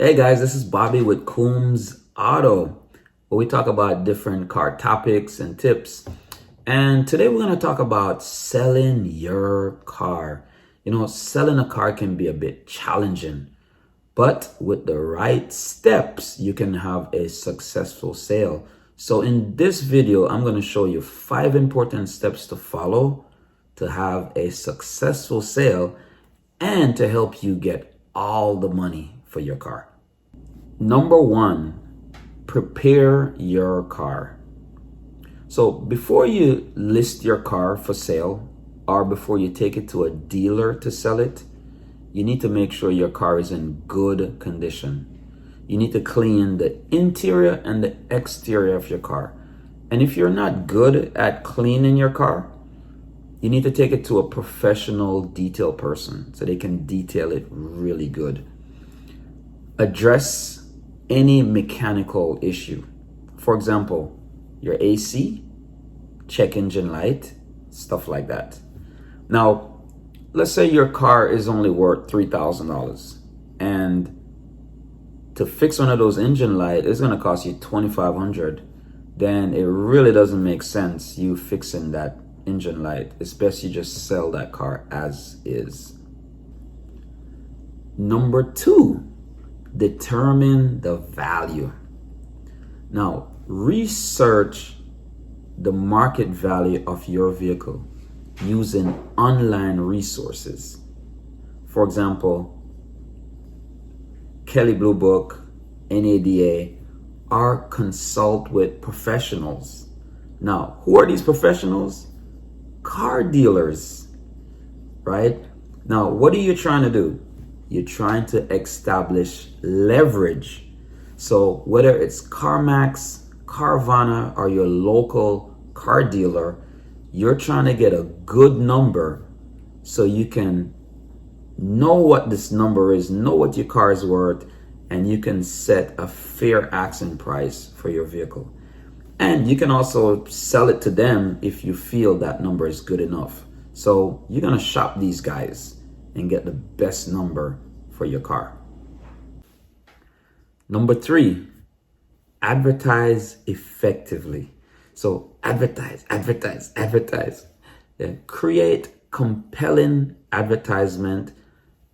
Hey guys, this is Bobby with Coombs Auto, where we talk about different car topics and tips. And today we're going to talk about selling your car. Selling a car can be a bit challenging, but with the right steps, you can have a successful sale. So in this video, I'm going to show you 5 important steps to follow to have a successful sale and to help you get all the money for your car. Number 1, prepare your car. So before you list your car for sale or before you take it to a dealer to sell it, you need to make sure your car is in good condition. You need to clean the interior and the exterior of your car. And if you're not good at cleaning your car, you need to take it to a professional detail person so they can detail it really good. Address any mechanical issue. For example, your AC, check engine light, stuff like that. Now, let's say your car is only worth $3,000 and to fix one of those engine lights is going to cost you $2,500. Then it really doesn't make sense you fixing that engine light. It's best you just sell that car as is. Number 2, determine the value. Now, research the market value of your vehicle using online resources. For example, Kelley Blue Book, NADA, or consult with professionals. Now, who are these professionals? Car dealers, right? Now, what are you trying to do? You're trying to establish leverage. So whether it's CarMax, Carvana, or your local car dealer, you're trying to get a good number so you can know what this number is, know what your car is worth, and you can set a fair asking price for your vehicle. And you can also sell it to them if you feel that number is good enough. So you're going to shop these guys and get the best number for your car. Number 3, advertise effectively. So advertise. Yeah. Create compelling advertisement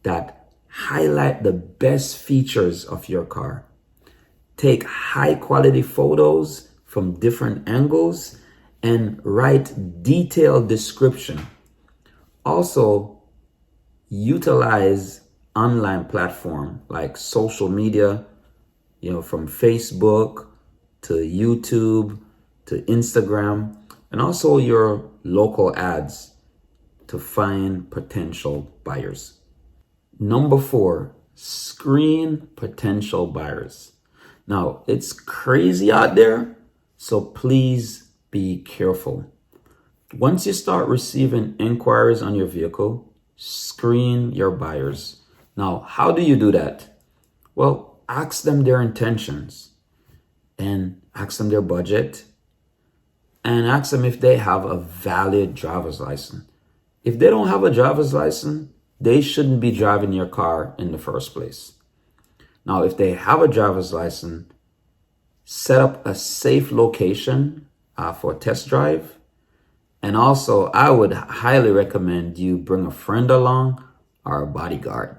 that highlight the best features of your car. Take high quality photos from different angles and write detailed description. Also, utilize online platform like social media, from Facebook to YouTube to Instagram, and also your local ads to find potential buyers. Number 4, screen potential buyers. Now, it's crazy out there, so please be careful. Once you start receiving inquiries on your vehicle, screen your buyers. Now, how do you do that? Well, ask them their intentions and ask them their budget and ask them if they have a valid driver's license. If they don't have a driver's license, they shouldn't be driving your car in the first place. Now, if they have a driver's license, set up a safe location for a test drive. And also, I would highly recommend you bring a friend along or a bodyguard.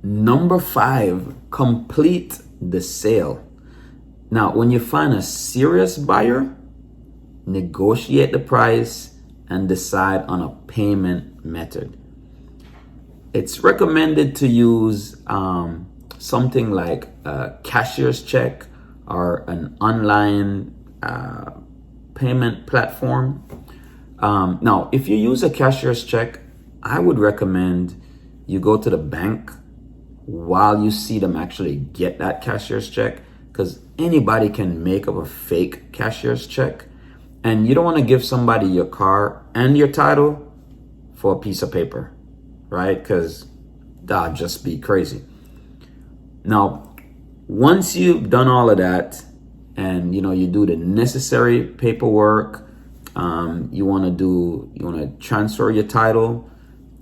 Number 5, complete the sale. Now, when you find a serious buyer, negotiate the price and decide on a payment method. It's recommended to use something like a cashier's check or an online payment platform. Now, if you use a cashier's check, I would recommend you go to the bank while you see them actually get that cashier's check, because anybody can make up a fake cashier's check, and you don't want to give somebody your car and your title for a piece of paper, right? Because that'd just be crazy. Now, once you've done all of that and you do the necessary paperwork, you want to transfer your title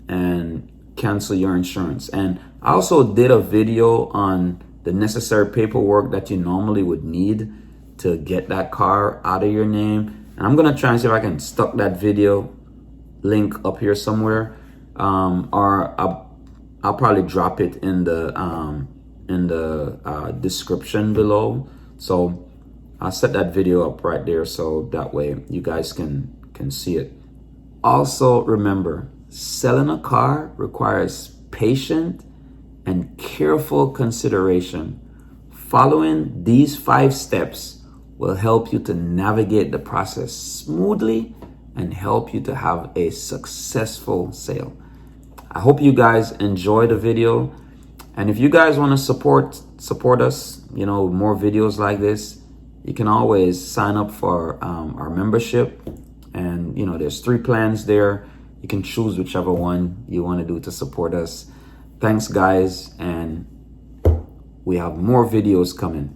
and cancel your insurance. And I also did a video on the necessary paperwork that you normally would need to get that car out of your name. And I'm gonna try and see if I can stuck that video link up here somewhere, or I'll probably drop it in the description below. So I'll set that video up right there so that way you guys can see it. Also remember, selling a car requires patient and careful consideration. Following these 5 steps will help you to navigate the process smoothly and help you to have a successful sale. I hope you guys enjoy the video. And if you guys want to support us, more videos like this, you can always sign up for our membership. And there's 3 plans there. You can choose whichever one you want to do to support us. Thanks guys, and we have more videos coming.